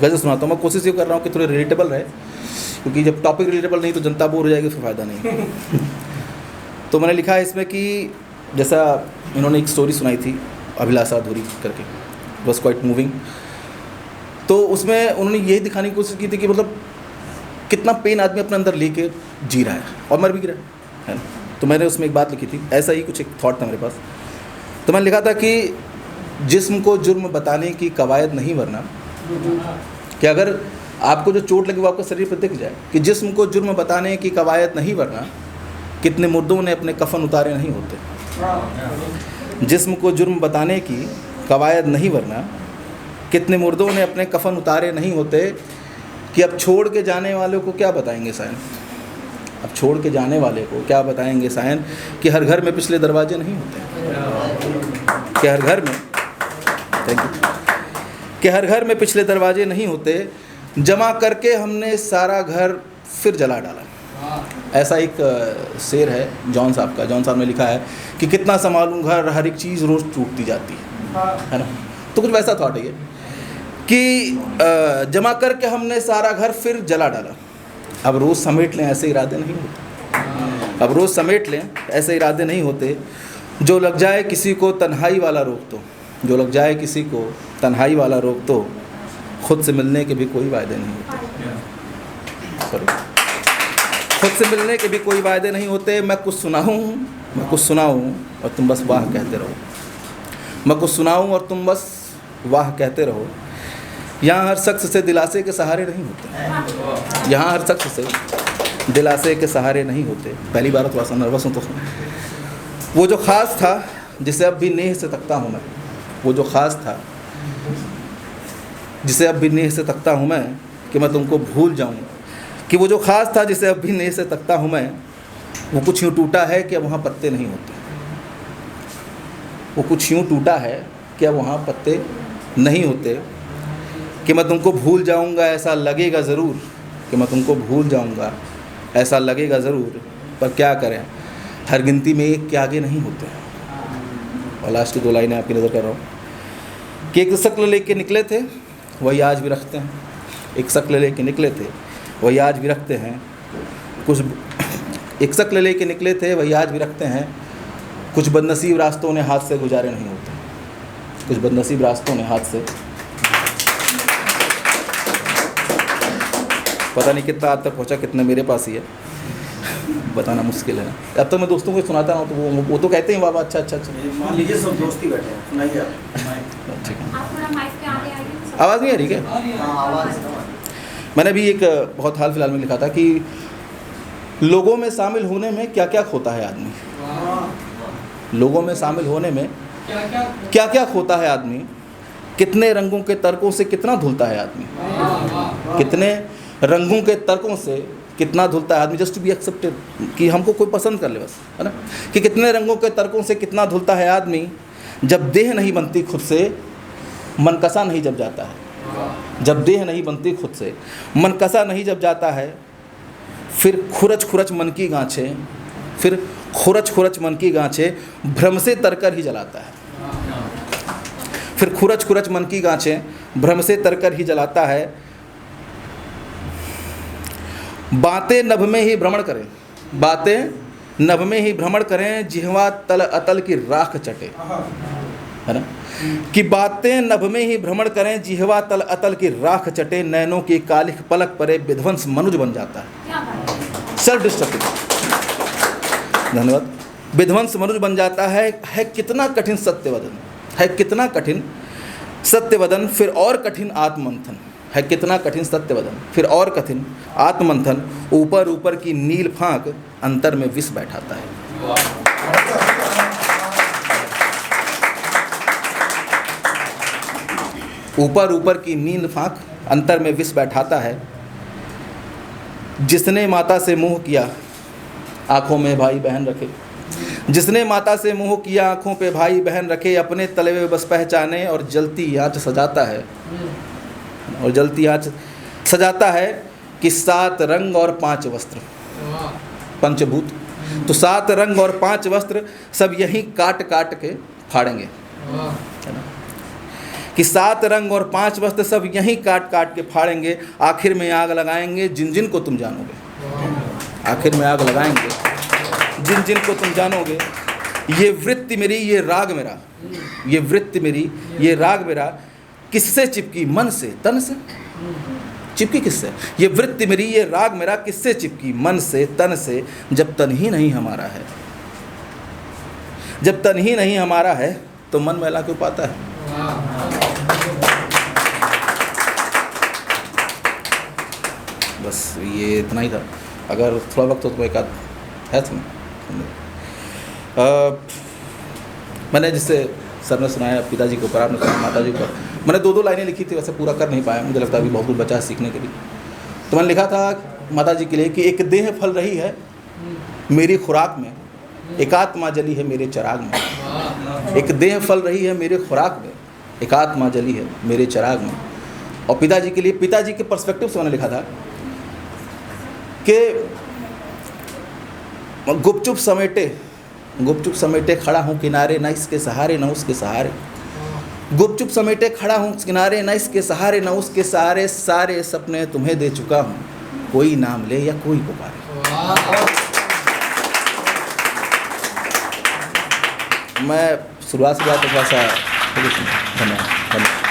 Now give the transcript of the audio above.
गज़ल सुनाता हूँ। मैं कोशिश ये कर रहा हूँ कि थोड़े रिलेटेबल रहे, क्योंकि जब टॉपिक रिलेटेबल नहीं तो जनता बोर हो जाएगी, फिर फ़ायदा नहीं। तो मैंने लिखा है इसमें कि जैसा इन्होंने एक स्टोरी सुनाई थी अभिलाषा अधूरी करके, वॉज क्वाइट मूविंग। तो उसमें उन्होंने यही दिखाने की कोशिश की थी कि मतलब कितना पेन आदमी अपने अंदर लेके जी रहा है और मर भी रहा है ना। तो मैंने उसमें एक बात लिखी थी, ऐसा ही कुछ एक थॉट था मेरे पास। तो मैंने लिखा था कि जिस्म को जुर्म बताने की कवायद नहीं वरना, कि अगर आपको जो चोट लगी वो आपके शरीर पर दिख जाए, कि जिस्म को जुर्म बताने की कवायद नहीं वरना कितने मुर्दों ने अपने कफन उतारे नहीं होते। जिस्म को जुर्म बताने की कवायद नहीं वरना कितने मुर्दों ने अपने कफन उतारे नहीं होते, कि अब छोड़ के जाने वालों को क्या बताएंगे सायन, अब छोड़ के जाने वाले को क्या बताएंगे सायन, कि हर घर में पिछले दरवाजे नहीं होते, कि हर घर में, थैंक यू, कि हर घर में पिछले दरवाजे नहीं होते, जमा करके हमने सारा घर फिर जला डाला। ऐसा एक शेर है जॉन साहब का। जॉन साहब ने लिखा है कि कितना संभालूं घर, हर एक चीज़ रोज़ टूटती जाती है ना। तो कुछ वैसा थॉट है ये कि जमा करके हमने सारा घर फिर जला डाला, अब रोज़ समेट लें ऐसे इरादे नहीं होते, अब रोज़ समेट लें ऐसे इरादे नहीं होते। जो लग जाए किसी को तन्हाई वाला रोक तो, जो लग जाए किसी को तन्हाई वाला रोक तो, खुद से मिलने के भी कोई वायदे नहीं होते। सॉरी, खुद से मिलने के भी कोई वायदे नहीं होते। मैं कुछ सुनाऊँ और तुम बस वाह कहते रहो, मैं कुछ सुनाऊँ और तुम बस वाह कहते रहो। यहाँ हर शख्स से दिलासे के सहारे नहीं होते, यहाँ हर शख्स से दिलासे के सहारे नहीं होते। पहली बार थोड़ा सा नर्वस हूँ। तो वो जो ख़ास था जिसे अब भी नेह से तकता हूँ मैं, वो जो ख़ास था जिसे अब भी नेह से तकता हूँ मैं, कि मैं तुमको भूल जाऊँ, कि वो जो ख़ास था जिसे अब भी नेह से तकता हूँ मैं, वो कुछ यूँ टूटा है कि अब वहाँ पत्ते नहीं होते, वो कुछ यूँ टूटा है कि अब वहाँ पत्ते नहीं होते। कि मैं तुमको भूल जाऊँगा ऐसा लगेगा ज़रूर, कि मैं तुमको भूल जाऊँगा ऐसा लगेगा ज़रूर, पर क्या करें हर गिनती में एक के आगे नहीं होते। और लास्ट की 2 लाइनें आपकी नज़र कर रहा हूँ कि एक शक्ल लेके निकले थे वही आज भी रखते हैं, एक शक्ल लेके निकले थे वही आज भी रखते हैं, कुछ एक शक्ल लेके निकले थे वही आज भी रखते हैं, कुछ बदनसीब रास्तों ने हाथ से गुजारे नहीं होते, कुछ बदनसीब रास्तों ने हाथ से, पता नहीं कितना आज तक पहुँचा, कितना मेरे पास ही है बताना मुश्किल है। अब तो मैं दोस्तों को सुनाता हूँ तो वो तो कहते हैं बाबा अच्छा अच्छा अच्छा। मान लीजिए सब दोस्ती बैठे हैं, सुनाइए ठीक है। आप थोड़ा माइक पे आगे आइए। आवाज़ नहीं आ रही क्या? आवाज़। मैंने भी एक बहुत हाल फिलहाल में लिखा था कि लोगों में शामिल होने में क्या क्या खोता है आदमी, लोगों में शामिल होने में क्या क्या खोता है आदमी, कितने रंगों के तर्कों से कितना धुलता है आदमी, कितने रंगों के तर्कों से कितना धुलता है आदमी, जस्ट टू बी एक्सेप्टेड, कि हमको कोई पसंद कर ले बस, है ना। कि कितने रंगों के तर्कों से कितना धुलता है आदमी, जब देह नहीं बनती खुद से मनकसा नहीं जब जाता है, जब देह नहीं बनती खुद से मनकसा नहीं जब जाता है, फिर खुरच खुरच मन की गांछे, फिर खुरच खुरच मन की गांछे भ्रम से तरकर ही जलाता है, फिर खुरच खुरच मन की गांछे भ्रम से तरकर ही जलाता है। बातें नभ में ही भ्रमण करें, बातें नभ में ही भ्रमण करें, जिह्वा तल अतल की राख चटे, है ना। कि बातें नभ में ही भ्रमण करें, जिह्वा तल अतल की राख चटे, नैनों की कालिख पलक परे विध्वंस मनुज बन जाता है। सेल्फ डिस्ट्रक्टिव, धन्यवाद। विध्वंस मनुज बन जाता है कितना कठिन सत्यवदन, है कितना कठिन सत्यवदन, फिर और कठिन आत्ममंथन, है कितना कठिन सत्यवदन, फिर और कठिन आत्ममंथन, ऊपर ऊपर की नील फांक अंतर में विष बैठाता है। ऊपर ऊपर की नील फांक अंतर में विष बैठाता है। जिसने माता से मोह किया आँखों में भाई बहन रखे, जिसने माता से मोह किया आँखों पे भाई बहन रखे, अपने तलवे बस पहचाने और जलती आँच सजाता है, और जलती आँच सजाता है कि 7 रंग और 5 वस्त्र, पंचभूत, तो 7 रंग और 5 वस्त्र सब यहीं काट काट के फाड़ेंगे, है ना। कि 7 रंग और 5 वस्त्र सब यहीं काट काट के फाड़ेंगे, आखिर में आग लगाएंगे जिन जिन को तुम जानोगे। आखिर में आग लगाएंगे जिन जिन को तुम जानोगे। ये वृत्ति मेरी, ये राग मेरा, ये वृत्ति मेरी, ये राग मेरा, किससे चिपकी? मन से, तन से। चिपकी किससे? ये वृत्ति मेरी, ये राग मेरा, किससे चिपकी? मन से, तन से। जब तन ही नहीं हमारा है, जब तन ही नहीं हमारा है तो मन मैला क्यों पाता है? बस ये इतना ही था। अगर थोड़ा वक्त हो तो एक आध है तुम्हें। मैंने जिससे सर ने सुनाया पिताजी के ऊपर, आपने सुनाया माता जी के ऊपर। मैंने 2 लाइनें लिखी थी, वैसे पूरा कर नहीं पाया, मुझे लगता है अभी बहुत कुछ बचा है सीखने के लिए। तो मैंने लिखा था माता जी के लिए कि एक देह फल रही है मेरी खुराक में, एक आत्मा जली है मेरे चिराग में। एक देह फल रही है मेरे खुराक में, एक आत्मा जली है मेरे चिराग में। और पिताजी के लिए, पिताजी के पर्सपेक्टिव से मैंने लिखा था कि गुपचुप समेटे खड़ा हूँ किनारे, न इसके सहारे न उसके सहारे। गुपचुप समेटे खड़ा हूँ किनारे, न इसके सहारे न उसके सहारे। सारे सपने तुम्हें दे चुका हूँ, कोई नाम ले या कोई पुकारे। मैं शुरुआत से थोड़ा सा धन्यवाद।